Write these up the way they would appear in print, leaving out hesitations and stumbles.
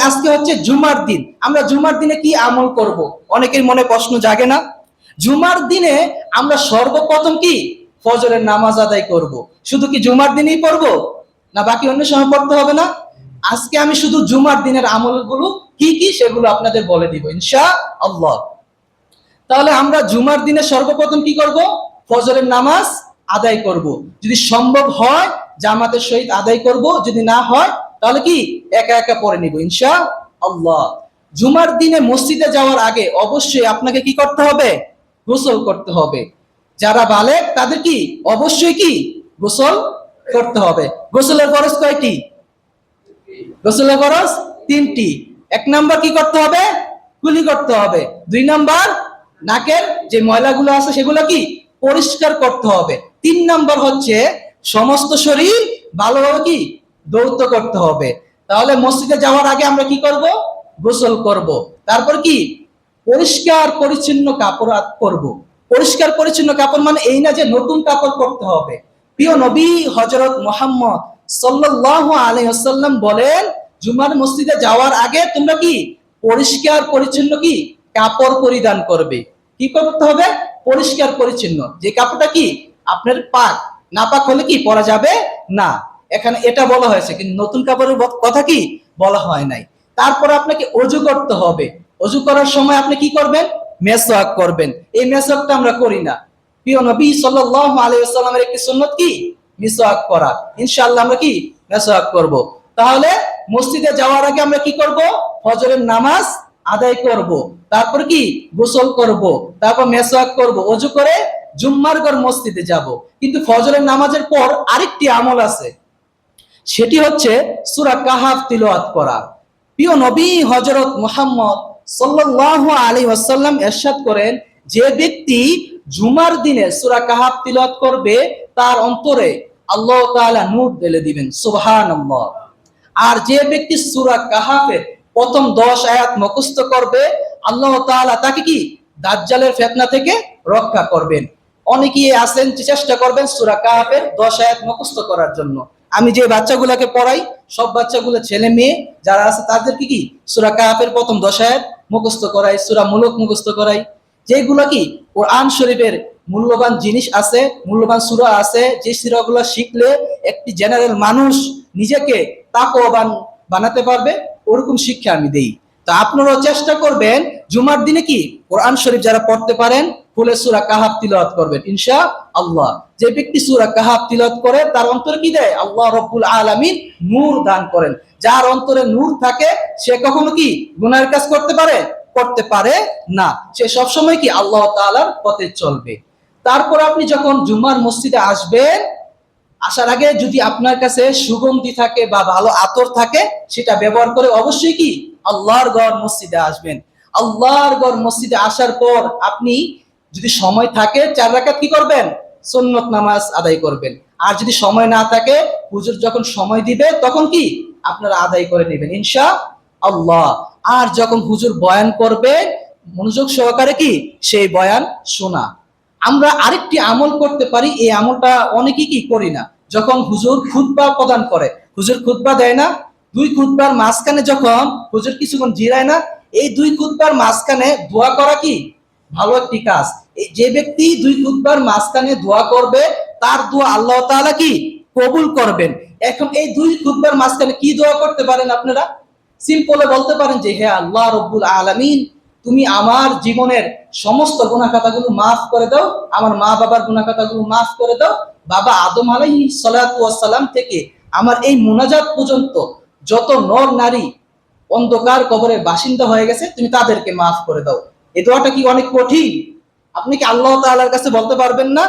আজকে হচ্ছে জুমার দিন, আমরা জুমার দিনে কি আমল করব? অনেকের মনে প্রশ্ন জাগে না? জুমার দিনে আমরা সর্বপ্রথম কি ফজরের নামাজ আদায় করব। শুধু কি জুমার দিনেই পড়বো, না বাকি অন্য সময় পড়তে হবে না? আজকে আমি শুধু জুমার দিনের আমলগুলো কি কি সেগুলো আপনাদের বলে দিব ইনশাআল্লাহ। তাহলে আমরা জুমার দিনে সর্বপ্রথম কি করব? ফজরের নামাজ আদায় করব। যদি সম্ভব হয় জামাতের সহিত আদায় করব, যদি না হয় তাহলে কি একা একা পড়ে নিব ইনশাআল্লাহ। জুমার দিনে মসজিদে যাওয়ার আগে অবশ্যই আপনাকে কি করতে হবে? গোসল করতে হবে। যারা বালেগ তাদের কি অবশ্যই কি গোসল করতে হবে। গোসলের ফরজ কয়টি? গোসলের ফরজ তিনটি। এক নাম্বার কি করতে হবে? কুলি করতে হবে। দুই নাম্বার নাকের যে ময়লাগুলো আছে সেগুলো কি পরিষ্কার করতে হবে। তিন নাম্বার হচ্ছে সমস্ত শরীর ভালোভাবে কি ধৌত করতে হবে। তাহলে মসজিদে যাওয়ার আগে আমরা কি করব? গোসল করব। তারপর কি পরিষ্কার পরিচ্ছন্ন কাপড় পরব। পরিষ্কার পরিচ্ছন্ন কাপড় মানে এই না যে নতুন কাপড় পরতে হবে। প্রিয় নবী হযরত মুহাম্মদ সাল্লাল্লাহু আলাইহি ওয়াসাল্লাম বলেন, জুমার মসজিদে যাওয়ার আগে তোমরা কি পরিষ্কার পরিচ্ছন্ন কি কাপড় পরিধান করবে। কি করতে হবে? পরিষ্কার পরিচ্ছন্ন, যে কাপড়টা কি আপনার পাক, না পাক হলে কি পরা যাবে না। এখানে এটা বলা হয়েছে, কিন্তু নতুন কাপড়ের কথা কি বলা হয় নাই। তারপর আপনাকে ওযু করতে হবে। ওযু করার সময় আপনি কি করবেন? মেসওয়াক করবেন। এই মেসওয়াকটা আমরা করি না। প্রিয় নবী সাল্লাল্লাহু আলাইহি ওয়াসাল্লামের একটি সুন্নাত কি মেসওয়াক করা। ইনশাআল্লাহ আমরা কি মেসওয়াক করব। তাহলে মসজিদে যাওয়ার আগে আমরা কি করব? ফজরের নামাজ আদায় করব, তারপর কি গোসল করব, তারপর মেসওয়াক করব, ওযু করে জুম্মার ঘর মসজিদে যাব। কিন্তু ফজরের নামাজের পর আরেকটি আমল আছে, সেটি হচ্ছে সূরা কাহাফ তিলাওয়াত করা। প্রিয় নবী হযরত মুহাম্মদ সাল্লাল্লাহু আলাইহি ওয়াসাল্লাম ইরশাদ করেন, যে ব্যক্তি জুমার দিনে সূরা কাহাফ তিলাওয়াত করবে তার অন্তরে আল্লাহ তাআলা নূর ঢেলে দিবেন, সুবহানাল্লাহ। আর যে ব্যক্তি সূরা কাহাফের প্রথম 10 আয়াত মুখস্থ করবে আল্লাহ তাআলা তাকে কি দাজ্জালের ফিতনা থেকে রক্ষা করবেন। অনেকেই আছেন চেষ্টা করবেন সূরা কাহাফের 10 আয়াত মুখস্থ করার জন্য। আমি যে বাচ্চাগুলোকে পড়াই সব বাচ্চাগুলো ছেলে মেয়ে যারা আছে তাদেরকে কি সূরা কাহাফের প্রথম 10 আয়াত মুখস্থ করাই, সূরা মুলক মুখস্থ করাই। যেগুলো কি কোরআন শরীফের মূল্যবান জিনিস আছে, মূল্যবান সূরা আছে, যে সূরাগুলো শিখলে একটি জেনারেল মানুষ নিজেকে তাকওয়াবান বানাতে পারবে, ওরকম শিক্ষা আমি দেই। তো আপনারাও চেষ্টা করবেন জুমার দিনে কি কোরআন শরীফ যারা পড়তে পারেন খুলে সূরা কাহাফ তিলাওয়াত করবেন ইনশাআল্লাহ। যে ব্যক্তি সূরা কাহাফ তিলাওয়াত করে তার অন্তরে কি দেয়? আল্লাহ রাব্বুল আলামিন নূর দান করেন। যার অন্তরে নূর থাকে সে কখনো কি গুনাহের কাজ করতে পারে? করতে পারে না। সে সব সময় কি আল্লাহ তাআলার পথে চলবে। তারপর আপনি যখন জুমার মসজিদে আসবেন, আসার আগে যদি আপনার কাছে সুগন্ধি থাকে বা ভালো আতর থাকে সেটা ব্যবহার করে অবশ্যই কি আল্লাহর ঘর মসজিদে আসবেন। আল্লাহর ঘর মসজিদে আসার পর আপনি যদি সময় থাকে 4 রাকাত কি করবেন? সুন্নত নামাজ আদায় করবেন। আর যদি সময় না থাকে হুজুর যখন সময় দিবে তখন কি আপনারা আদায় করে নেবেন ইনশাআল্লাহ। আর যখন হুজুর বয়ান করবে মনোযোগ সহকারে কি সেই বয়ান শোনা। আমরা আরেকটি আমল করতে পারি, এই আমলটা অনেকেই কি করি না। যখন হুজুর খুতবা প্রদান করে, হুজুর খুতবা দেয় না, 2 খুতবার মাঝখানে যখন হুজুর কিছুক্ষণ জিরায় না, এই 2 খুতবার মাঝখানে দোয়া করা কি ভালো একটি কাজ। এই যে ব্যক্তি 2 খুতবার মাঝখানে দোয়া করবে তার দোয়া আল্লাহ তাআলা কি কবুল করবেন। এখন এই 2 খুতবার মাঝখানে কি দোয়া করতে পারেন আপনারা? সিম্পলে বলতে পারেন যে হে আল্লাহ রাব্বুল আলামিন, তুমি আমার জীবনের সমস্ত গুনাহ খাতাগুলো মাফ করে দাও, আমার মা বাবার গুনাহ খাতাগুলো মাফ করে দাও। বাবা আদম আলাইহিস সালাতু ওয়াস সালাম থেকে আমার এই মুনাজাত পর্যন্ত যত নর নারী অন্ধকার কবরের বাসিন্দা হয়ে গেছে তুমি তাদেরকে মাফ করে দাও। এই দোয়াটা কি অনেক কঠিন? আপনি কি আল্লাহ তাআলার কাছে বলতে পারবেন না?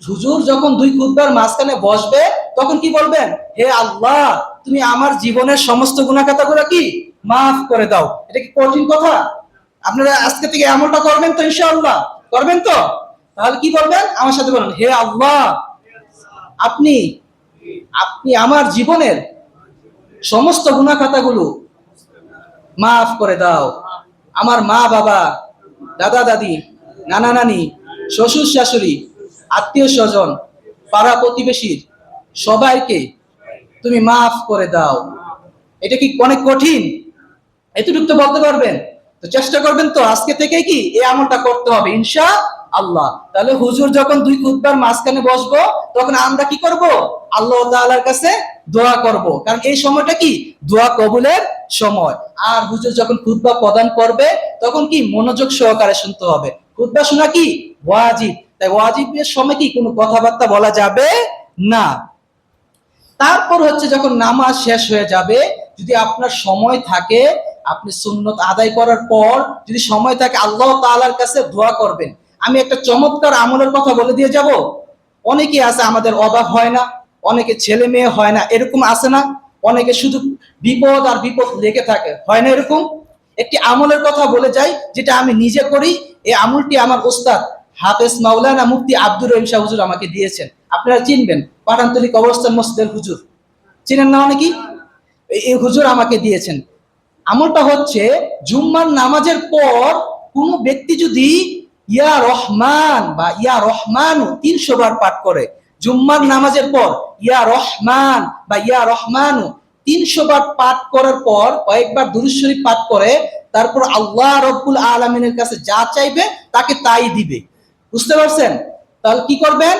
হুজুর যখন 2 খুতবার মাঝখানে বসবে তখন কি বলবেন? হে আল্লাহ, তুমি আমার জীবনের সমস্ত গুনাহ খাতাগুলো কি মাফ করে দাও। এটা কি কঠিন কথা? আপনারা আজকে থেকে আমলটা করবেন তো ইনশাআল্লাহ? করবেন তো? তাহলে কি বলবেন? আমার সাথে বলুন, হে আল্লাহ, আপনি আপনি আমার জীবনের সমস্ত গুনাহ খাতাগুলো মাফ করে দাও। আমার মা বাবা, দাদা দাদি, নানা নানি, শ্বশুর শাশুড়ি, আত্মীয় স্বজন, পাড়া প্রতিবেশীর সবাইকে তুমি মাফ করে দাও। এটা কি অনেক কঠিন? এতটুকু তো বলতে পারবেন? তো চেষ্টা করবেন তো আজকে থেকে কি এই আমলটা করতে হবে ইনশাআল্লাহ। তাহলে হুজুর যখন দুই খুতবার মাঝখানে বসবো, তখন আমরা কি করব? আল্লাহ তাআলার কাছে দোয়া করব, কারণ এই সময়টা কি দোয়া কবুলের সময়। আর হুজুর যখন খুতবা প্রদান করবে, তখন কি মনোযোগ সহকারে শুনতে হবে। খুতবা শোনা কি ওয়াজিব, তাই ওয়াজিবের সময় কি কোনো কথাবার্তা বলা যাবে না। তারপর হচ্ছে যখন নামাজ শেষ হয়ে যাবে, যদি আপনার সময় থাকে, আপনি সুন্নত আদায় করার পর যদি সময় থাকে, আল্লাহ তাআলার কাছে দোয়া করবেন। আমি একটা চমৎকার আমলের কথা বলে দিয়ে যাব। অনেকে আছে আমাদের অবাক হয় না, অনেকে ছেলে মেয়ে হয় না, এরকম আছে না? অনেকে শুধু বিপদ আর বিপদ লেগে থাকে, হয় না এরকম? একটি আমলের কথা বলে যাই, যেটা আমি নিজে করি। এই আমলটি আমার ওস্তাদ হাফেজ মাওলানা মুফতি আব্দুর রহিম শাহ হুজুর আমাকে দিয়েছেন। আপনারা চিনবেন, পাঠানতলী কবরস্থান মসজিদের হুজুর, চিনেন না অনেকেই? এই হুজুর আমাকে দিয়েছেন। আমলটা হচ্ছে, জুম্মার নামাজের পর কোন ব্যক্তি যদি ইয়া রহমান বা ইয়া রহমানু 300 বার পাঠ করে, জুম্মার নামাজের পর ইয়া রহমান বা ইয়া রহমানু 300 বার পাঠ করার পর কয়েকবার দুরূদ শরীফ পাঠ করে, তারপর আল্লাহ রব্বুল আলামিনের কাছে যা চাইবে তাকে তাই দিবে। বুঝতে পারছেন? তাহলে কি করবেন?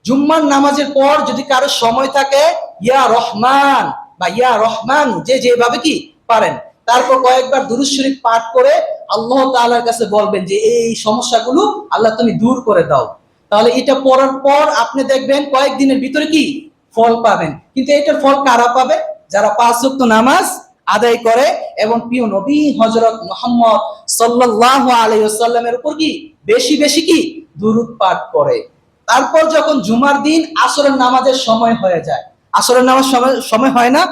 জুম্মার নামাজের পর যদি কারো সময় থাকে, ইয়া রহমান বা ইয়া রহমান যে যেভাবে কি পারেন, তারপর কয়েকবার দুরূদ শরীফ পাঠ করে আল্লাহ তাআলার কাছে বলবেন যে এই সমস্যাগুলো আল্লাহ তুমি দূর করে দাও। তাহলে এটা পড়ার পর আপনি দেখবেন কয়েকদিনের ভিতরে কি ফল পাবেন। কিন্তু এটার ফল কারা পাবে? যারা 5 ওয়াক্ত নামাজ আদায় করে এবং প্রিয় নবী হযরত মুহাম্মদ সাল্লাল্লাহু আলাইহি ওয়াসাল্লামের উপর কি বেশি বেশি কি দুরূদ পাঠ করে। তারপর যখন জুমার দিন আসরের নামাজের সময় হয়ে যায়, আসরের নামাজ সময় হয় না,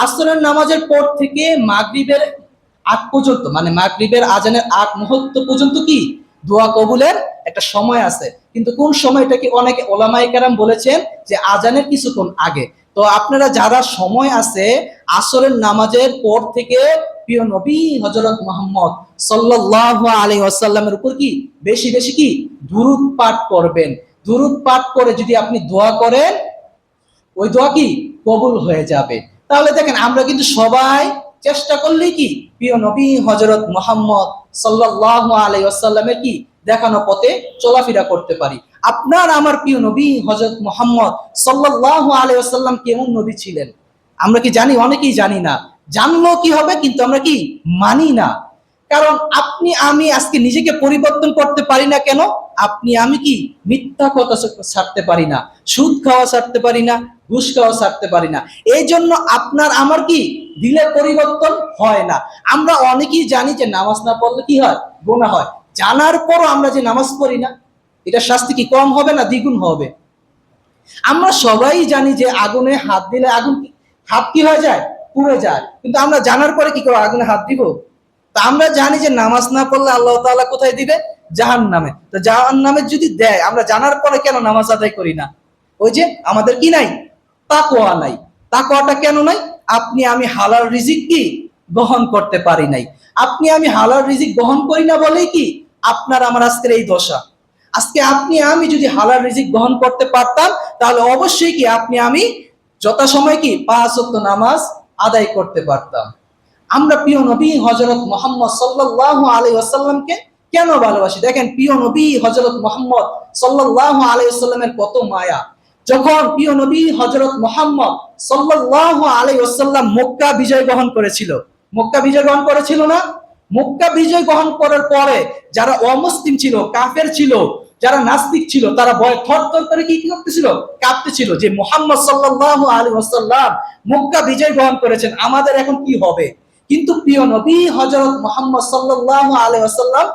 আসরের নামাজের পর থেকে মাগরিবের আগ পর্যন্ত, মানে মাগরিবের আজানের আগ মুহূর্ত পর্যন্ত কি দোয়া কবুলের একটা সময় আছে। কিন্তু কোন সময়টা কি অনেকে ওলামায়ে কেরাম বলেছেন যে আজানের কিছুক্ষণ আগে। তো আপনারা যারা সময় আছে আসরের নামাজের পর থেকে প্রিয় নবী হযরত মুহাম্মদ সাল্লাল্লাহু আলাইহি ওয়াসাল্লামের উপর কি বেশি বেশি কি দুরূদ পাঠ করবেন। দুরূদ পাঠ করে যদি আপনি দোয়া করেন, ওই দোয়া কি কবুল হয়ে যাবে। তাহলে দেখেন, আমরা কিন্তু সবাই চেষ্টা করলেই কি প্রিয় নবী হযরত মুহাম্মদ সাল্লাল্লাহু আলাইহি ওয়াসাল্লামের কি দেখানো পথে চলাফেরা করতে পারি। আপনার আমার প্রিয় নবী হযরত মুহাম্মদ সাল্লাল্লাহু আলাইহি ওয়াসাল্লাম কেমন নবী ছিলেন আমরা কি জানি? অনেকেই জানি না। জানলো কি হবে, কিন্তু আমরা কি মানি না। কারণ আপনি আমি আজকে নিজেকে পরিবর্তন করতে পারি না কেন? আপনি আমি কি মিথ্যা কথা ছাড়তে পারি না, সুদ খাওয়া ছাড়তে পারি না, ঘুষ খাওয়া ছাড়তে পারি না। এই জন্য আপনার আমার কি দিলের পরিবর্তন হয় না। আমরা অনেকেই জানি যে নামাজ না পড়লে কি হয়, গুনাহ হয়। জানার পরও আমরা যে নামাজ পড়ি না, এটা শাস্তি কি কম হবে না দ্বিগুণ হবে? আমরা সবাই জানি যে আগুনে হাত দিলে আগুন হাত কি হয়ে যায়, পুড়ে যায়। কিন্তু আমরা জানার পরে কি করে আগুনে হাত দিব? তা আমরা জানি যে নামাজ না পড়লে আল্লাহ তাআলা কোথায় দিবে? জাহান্নামে। তো জাহান্নামে যদি দেয়, আমরা জানার পরে কেন নামাজ আদায় করি না? ওই যে আমাদের কি নাই, তাকওয়া নাই। তাকওয়াটা কেন নাই? আপনি আমি হালাল রিজিক কি গ্রহণ করতে পারি নাই। আপনি আমি হালাল রিজিক গ্রহণ করি না বলেই কি আপনার আমার আজকের এই দশা। আজকে আপনি আমি যদি হালাল রিজিক গ্রহণ করতে পারতাম, তাহলে অবশ্যই কি আপনি আমি যথাসময় কি 5 ওয়াক্ত নামাজ আদায় করতে পারতাম। আমরা প্রিয় নবী হযরত মুহাম্মদ সাল্লাল্লাহু আলাইহি ওয়াসাল্লামকে কেন ভালোবাসি? দেখেন, প্রিয় নবী হযরত মুহাম্মদ সাল্লাল্লাহু আলাইহি ওয়াসাল্লামের কত মায়া। যখন প্রিয় নবী হযরত মুহাম্মদ সাল্লাল্লাহু আলাইহি ওয়াসাল্লাম মক্কা বিজয় গ্রহণ করেছিল, মক্কা বিজয় গ্রহণ করেছিল না? মক্কা বিজয় গ্রহণ করার পরে যারা অমুসলিম ছিল, কাফের ছিল, যারা নাস্তিক ছিল, তারা ভয়ে থরথর করে কি করতেছিল, কাঁপতেছিল যে মুহাম্মদ সাল্লাল্লাহু আলাইহি ওয়াসাল্লাম মক্কা বিজয় গ্রহণ করেছেন, আমাদের এখন কি হবে? কিন্তু প্রিয় নবী হযরত মুহাম্মদ সাল্লাল্লাহু আলাইহি ওয়াসাল্লাম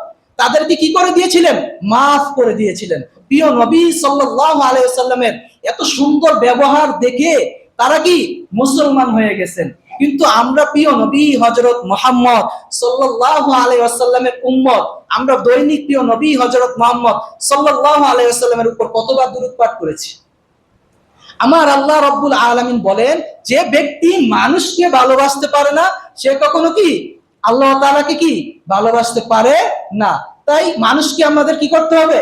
তাদেরকে কি করে দিয়েছিলেন? মাফ করে দিয়েছিলেন। প্রিয় নবী সাল্লাল্লাহু আলাইহি ওয়াসাল্লামের এত সুন্দর ব্যবহার দেখে তারা কি মুসলমান হয়ে গেছেন। কিন্তু আমরা প্রিয় নবী হযরত মুহাম্মদ সাল্লাল্লাহু আলাইহি ওয়াসাল্লামের উম্মত, আমরা দৈনিক প্রিয় নবী হযরত মুহাম্মদ সাল্লাল্লাহু আলাইহি ওয়াসাল্লামের উপর কতবার দুরূদ পাঠ করেছি? আমার আল্লাহ রব্বুল আলামিন বলেন, যে ব্যক্তি মানুষকে ভালোবাসতে পারে না, সে কখনো কি আল্লাহ তাআলাকে কি ভালোবাসতে পারে না। তাই মানুষকে আমাদের কি করতে হবে?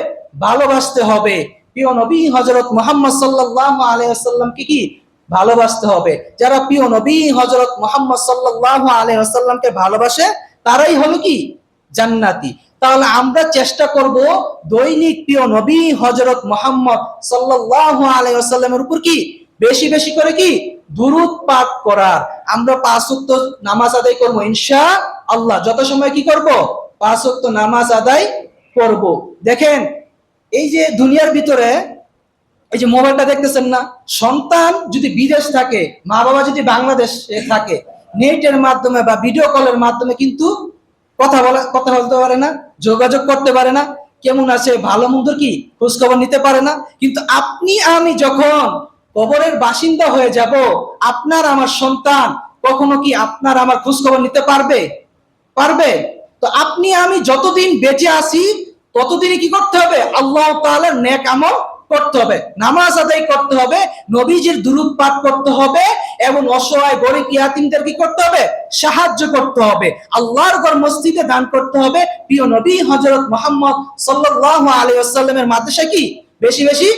ভালোবাসতে হবে। প্রিয় নবী হযরত মুহাম্মদ সাল্লাল্লাহু আলাইহি ওয়াসাল্লামকে কি ভালোবাসতে হবে। যারা প্রিয় নবী হযরত মুহাম্মদ সাল্লাল্লাহু আলাইহি ওয়াসাল্লামকে ভালোবাসে, তারাই হলো কি জান্নাতি। তাহলে আমরা চেষ্টা করব দৈনিক প্রিয় নবী হযরত মুহাম্মদ সাল্লাল্লাহু আলাইহি ওয়াসাল্লামের উপর কি বেশি বেশি করে কি দুরূদ পাঠ করার। আমরা 5 ওয়াক্ত নামাজ আদায় করব ইনশাআল্লাহ। যত সময় কি করব 5 ওয়াক্ত নামাজ আদায় করব। দেখেন এই যে দুনিয়ার ভিতরে এই যে মোবাইলটা দেখতেছেন না, সন্তান যদি বিদেশ থাকে, মা বাবা যদি বাংলাদেশে থাকে, নেটের মাধ্যমে বা ভিডিও কলের মাধ্যমে কিন্তু কথা বলতে পারে না, যোগাযোগ করতে পারে না, কেমন আছে ভালো মন্দ কি খোঁজ খবর নিতে পারে না। কিন্তু আপনি আমি যখন কবরের বাসিন্দা হয়ে যাব, আপনার আমার সন্তান কখনো কি আপনার আমার খোঁজ খবর নিতে পারবে? পারবে? তো আপনি আমি যতদিন বেঁচে আছি ততদিনই কি করতে হবে? আল্লাহ তাআলার নেক আমল করতে হবে, নামাজ আদায় করতে হবে, নবীজির দুরূদ পাঠ করতে হবে এবং অসহায় গরিব ইয়াতীমদের কি করতে হবে? সাহায্য করতে হবে। আল্লাহর ঘর মসজিদে দান করতে হবে। প্রিয় নবী হযরত মুহাম্মদ সাল্লাল্লাহু আলাইহি ওয়াসাল্লামের মাদ্রাসায় কি বেশি বেশি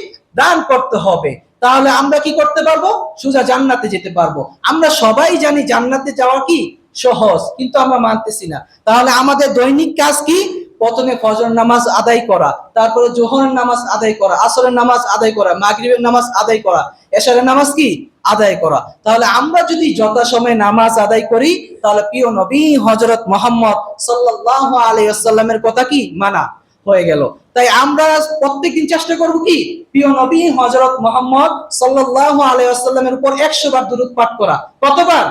দান করতে হবে। তাহলে আমরা কি করতে পারবো? সোজা জান্নাতে যেতে পারবো। আমরা সবাই জানি জান্নাতে যাওয়া কি সহজ, কিন্তু আমরা মানতেছি না। তাহলে আমাদের দৈনিক কাজ কি? প্রথমে ফজর নামাজ আদায় করা, তারপরে জোহরের নামাজ আদায় করা, আসরের নামাজ আদায় করা, মাগরিবের নামাজ আদায় করা, এশারের নামাজ কি আদায় করা। তাহলে আমরা যদি যথাসময়ে নামাজ আদায় করি, তাহলে প্রিয় নবী হযরত মুহাম্মদ সাল্লাল্লাহু আলাইহি ওয়াসাল্লামের কথা কি মানা হয়ে গেল। তাই আমরা প্রত্যেকদিন চেষ্টা করব কি প্রিয় নবী হযরত মুহাম্মদ সাল্লাল্লাহু আলাইহি ওয়াসাল্লামের উপর 100 বার দুরূদ পাঠ করা। কতবার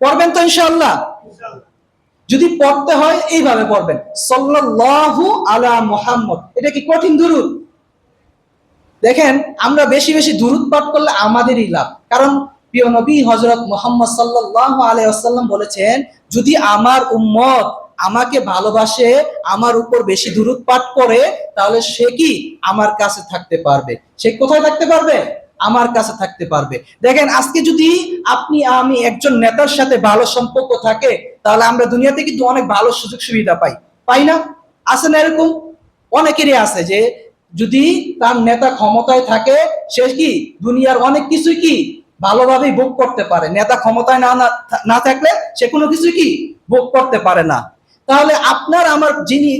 পড়বেন তো ইনশাআল্লাহ? যদি পড়তে হয় এইভাবে পড়বেন, সাল্লাল্লাহু আলা মুহাম্মদ। এটা কি কঠিন দুরূদ? দেখেন আমরা বেশি বেশি দুরূদ পাঠ করলে আমাদেরই লাভ। কারণ প্রিয় নবী হযরত মুহাম্মদ সাল্লাল্লাহু আলাইহি ওয়াসাল্লাম বলেছেন, যদি আমার উম্মত আমাকে ভালোবাসে, আমার উপর বেশি দুরূদ পাঠ করে, তাহলে সে কি আমার কাছে থাকতে পারবে। সে কোথায় থাকতে পারবে? আমার কাছে থাকতে পারবে। দেখেন আজকে যদি আপনি আমি একজন নেতার সাথে ভালো সম্পর্ক থাকে, তাহলে আমরা দুনিয়াতে কিন্তু অনেক ভালো সুযোগ সুবিধা পাই না? আছে না এরকম? অনেকেরই আছে যে যদি তার নেতা ক্ষমতায় থাকে, সে কি দুনিয়ার অনেক কিছুই কি ভালোভাবেই ভোগ করতে পারে। নেতা ক্ষমতায় না থাকলে সে কোনো কিছু কি ভোগ করতে পারে না। তাহলে আপনার আমার যিনি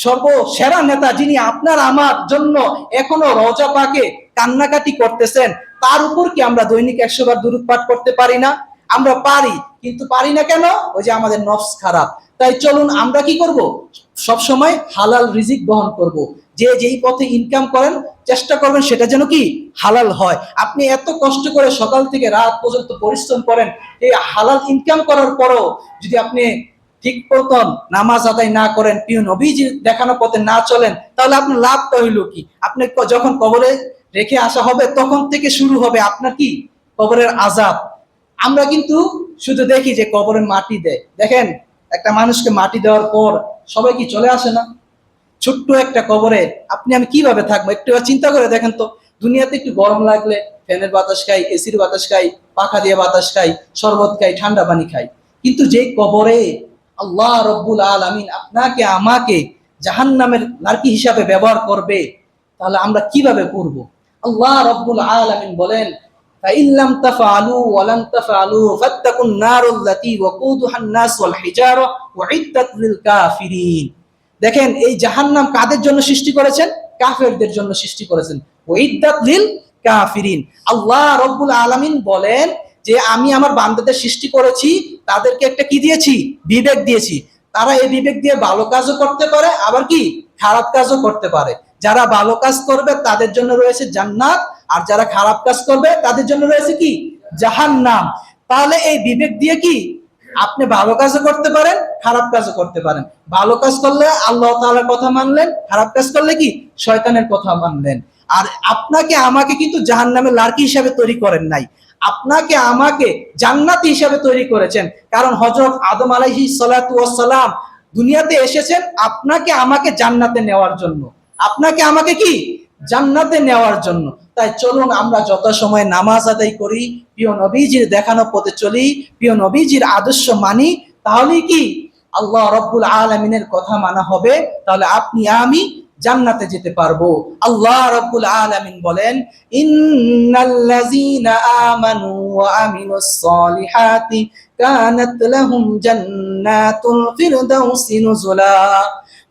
সর্বসেরা নেতা, যিনি আপনার আমার জন্য এখনো রওজা পাকে কান্নাকাটি করতেছেন, তার উপর কি আমরা দৈনিক 100 বার দুরূদ পাঠ করতে পারি না? আমরা পারি, কিন্তু পারি না কেন? ওই যে আমাদের নফস খারাপ। তাই চলুন আমরা কি করব? সব সময় হালাল রিজিক গ্রহণ করব। যে যেই পথে ইনকাম করেন চেষ্টা করবেন সেটা যেন কি হালাল হয়। আপনি এত কষ্ট করে সকাল থেকে রাত পর্যন্ত পরিশ্রম করেন, এই হালাল ইনকাম করার পরও যদি আপনি ঠিক মতন নামাজ আদায় না করেন, প্রিয় নবীজির দেখানো পথে না চলেন, তাহলে আপনার লাভটা হইল কি? আপনি যখন কবরে রেখে আসা হবে তখন থেকে শুরু হবে আপনার কি কবরের আযাব। আমরা কিন্তু শুধু দেখি যে কবরে মাটি দেয়। দেখেন একটা মানুষকে মাটি দেওয়ার পর সবাই কি চলে আসে না? ছোট্ট একটা কবরে আপনি আমি কিভাবে থাকবো? একটু চিন্তা করে দেখেন তো। দুনিয়াতে একটু গরম লাগলে ফ্যানের বাতাস খাই, এসির বাতাস খাই, পাখা দিয়ে বাতাস খাই, শরবত খাই, ঠান্ডা পানি খাই। কিন্তু যে কবরে আল্লাহ রব্বুল আলামিন আপনাকে আমাকে জাহান্নামের লার্কি হিসাবে ব্যবহার করবে, তাহলে আমরা কিভাবে করব? আল্লাহ রব্বুল আলামিন বলেন, فإن لم تفعلوا ولن تفعلوا فاتقوا النار التي وقودها الناس والحجارة أعدت للكافرين। দেখেন এই জাহান্নাম কাদের জন্য সৃষ্টি করেছেন? কাফেরদের জন্য সৃষ্টি করেছেন। উইদ্দাত লিল কাফিরিন। আল্লাহ রাব্বুল আলামিন বলেন যে আমি আমার বান্দাদের সৃষ্টি করেছি, তাদেরকে একটা কি দিয়েছি? বিবেক দিয়েছি। তারা এই বিবেক দিয়ে ভালো কাজও করতে পারে, আবার কি খারাপ কাজও করতে পারে। যারা ভালো কাজ করবে তাদের জন্য রয়েছে জান্নাত, আর যারা খারাপ কাজ করবে তাদের জন্য রয়েছে কি জাহান্নাম। তাহলে এই বিবেক দিয়ে কি আপনি ভালো কাজও করতে পারেন, খারাপ কাজও করতে পারেন। ভালো কাজ করলে আল্লাহ তাআলার কথা মানলেন, খারাপ কাজ করলে কি শয়তানের কথা মানলেন। আর আপনাকে আমাকে কিন্তু জাহান্নামের লার্কি হিসাবে তৈরি করেন নাই, আপনাকে আমাকে জান্নাতি হিসাবে তৈরি করেছেন। কারণ হযরত আদম আলাইহিস সালাতু ওয়াস সালাম দুনিয়াতে এসেছেন আপনাকে আমাকে জান্নাতে নেওয়ার জন্য, আপনাকে আমাকে কি জান্নাতে নেওয়ার জন্য। তাই চলুন আমরা যথাসময়ে নামাজ আদায় করি, প্রিয় নবীজির দেখানো পথে চলি, প্রিয় নবীজির আদর্শ মানি, তাহলে কি আল্লাহ রাব্বুল আলামিনের কথা মানা হবে। তাহলে আপনি আমি জান্নাতে যেতে পারবো। আল্লাহ রাব্বুল আলামিন বলেন, ইন্নাল্লাযীনা আমানু ওয়া আমিলুস সলিহাতি কানাত লাহুম জান্নাতুল ফিরদাউসি নুজুলা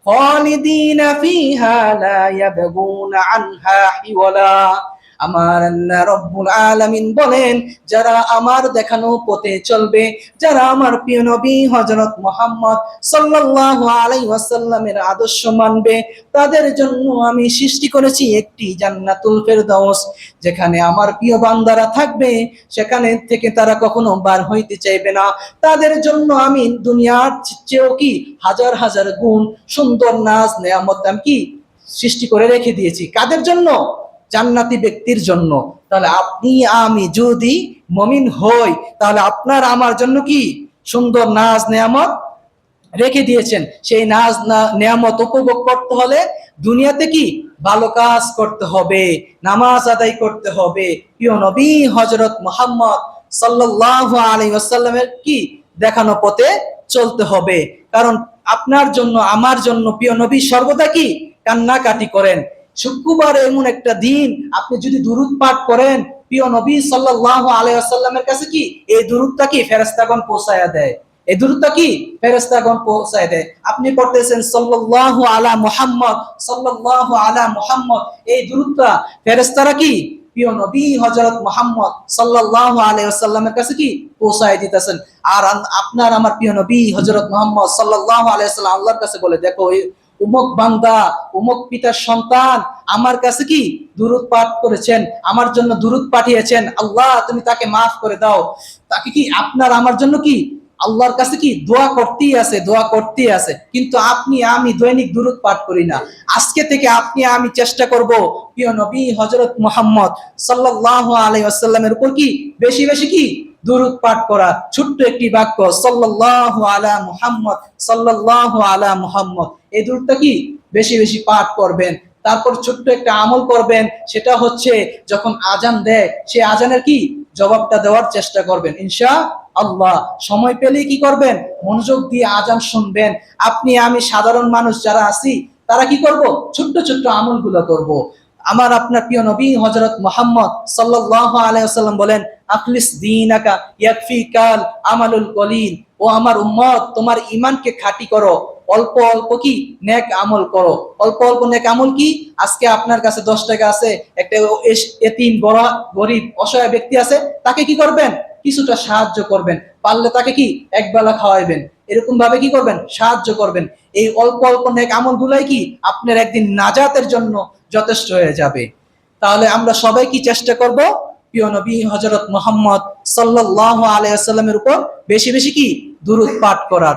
খালিদিনা ফিহা লা ইয়াবগুনা আনহা হিওয়ালা। আমার আল্লাহ রব্বুল আলামিন বলেন, যারা আমার দেখানো পথে চলবে, যারা আমার প্রিয় নবী হযরত মুহাম্মদ সাল্লাল্লাহু আলাইহি ওয়াসাল্লামের আদর্শ মানবে, তাদের জন্য আমি সৃষ্টি করেছি একটি জান্নাতুল ফেরদাউস, যেখানে আমার প্রিয় বান্দারা থাকবে, সেখানে থেকে তারা কখনো বার হইতে চাইবে না। তাদের জন্য আমি দুনিয়ার চেয়েও কি হাজার হাজার গুণ সুন্দর নাজ নেয়ামত আমি কি সৃষ্টি করে রেখে দিয়েছি। কাদের জন্য? জান্নাতি ব্যক্তির জন্য। তাহলে আপনি আমি যদি মুমিন হই, তাহলে আপনার আমার জন্য কি সুন্দর নাজ নেয়ামত রেখে দিয়েছেন। সেই নাজ নেয়ামত উপভোগ করতে হলে দুনিয়াতে কি ভালো কাজ করতে হবে, নামাজ আদায় করতে হবে, প্রিয় নবী হযরত মুহাম্মদ সাল্লাল্লাহু আলাইহি ওয়াসাল্লামের কি দেখানো পথে চলতে হবে। কারণ আপনার জন্য আমার জন্য প্রিয় নবী সর্বদা কি কান্নাকাটি করেন। শুক্রবার এমন একটা দিন, আপনি যদি দুরূদ পাঠ করেন প্রিয় নবী সাল্লাল্লাহু আলাইহি ওয়াসাল্লামের কাছে, কি এই দুরূদটা কি ফেরেশতাগণ পৌঁছায়া দেয়। এই দুরূদটা কি ফেরেশতাগণ পৌঁছায় দেয়। আপনি পড়তেছেন সাল্লাল্লাহু আলা মুহাম্মদ, সাল্লাল্লাহু আলা মুহাম্মদ, এই দুরূদটা ফেরেশতারা কি প্রিয় নবী হযরত মুহাম্মদ সাল্লাল্লাহু আলাইহি ওয়াসাল্লামের কাছে কি পৌঁছায় দিতেছেন। আর আপনার আমার প্রিয় নবী হযরত মুহাম্মদ সাল্লাল্লাহু আলাইহি ওয়াসাল্লাম আল্লাহর কাছে বলে, দেখো উমুক বান্দা উমুক পিতার সন্তান আমার কাছে কি দুরূদ পাঠ করেছেন, আমার জন্য দুরূদ পাঠিয়েছেন, আল্লাহ তুমি তাকে মাফ করে দাও। তাকে কি আপনার আমার জন্য কি আল্লাহর কাছে কি দোয়া করতেই আছে, দোয়া করতেই আছে। কিন্তু আপনি আমি দৈনিক দুরূদ পাঠ করি না। আজকে থেকে আপনি আমি চেষ্টা করব প্রিয় নবী হযরত মুহাম্মদ সাল্লাল্লাহু আলাইহি ওয়াসাল্লামের উপর কি বেশি বেশি কি দুরূদ পাঠ করা। ছোট্ট একটি বাক্য, সাল্লাল্লাহু আলা মুহাম্মদ, সাল্লাল্লাহু আলা মুহাম্মদ, এই দুরূদটা কি বেশি বেশি পাঠ করবেন। তারপর ছোট্ট একটা আমল করবেন, সেটা হচ্ছে যখন আজান দেয় সেই আজানের কি জবাবটা দেওয়ার চেষ্টা করবেন ইনশাআল্লাহ। সময় পেলেই কি করবেন, মনোযোগ দিয়ে আজান শুনবেন। আপনি আমি সাধারণ মানুষ যারা আছি, তারা কি করব, ছোট্ট ছোট্ট আমলগুলো করব। আমার আপনার প্রিয় নবী হযরত মুহাম্মদ সাল্লাল্লাহু আলাইহি ওয়াসাল্লাম বলেন, আখলিস দীনাকা ইয়াকফিকাল আমালুল কলিল। ও আমার উম্মত, তোমার ঈমানকে খাঁটি করো, অল্প অল্প কি নেক আমল করো। অল্প অল্প নেক আমল কি? আজকে আপনার কাছে 10 টাকা আছে, একটা এতিম বড় গরিব অসহায় ব্যক্তি আছে, তাকে কি করবেন, কিছুটা সাহায্য করবেন। পারলে তাকে কি একবেলা খাওয়াইবেন। এরকম ভাবে কি করবেন, সাহায্য করবেন। এই অল্প অল্প নেক আমলগুলাই কি আপনার একদিন নাজাতের জন্য যথেষ্ট হয়ে যাবে। তাহলে আমরা সবাই কি চেষ্টা করব, প্রিয় নবী হযরত মুহাম্মদ সাল্লাল্লাহু আলাইহি ওয়াসাল্লামের উপর বেশি বেশি কি দুরূদ পাঠ করার।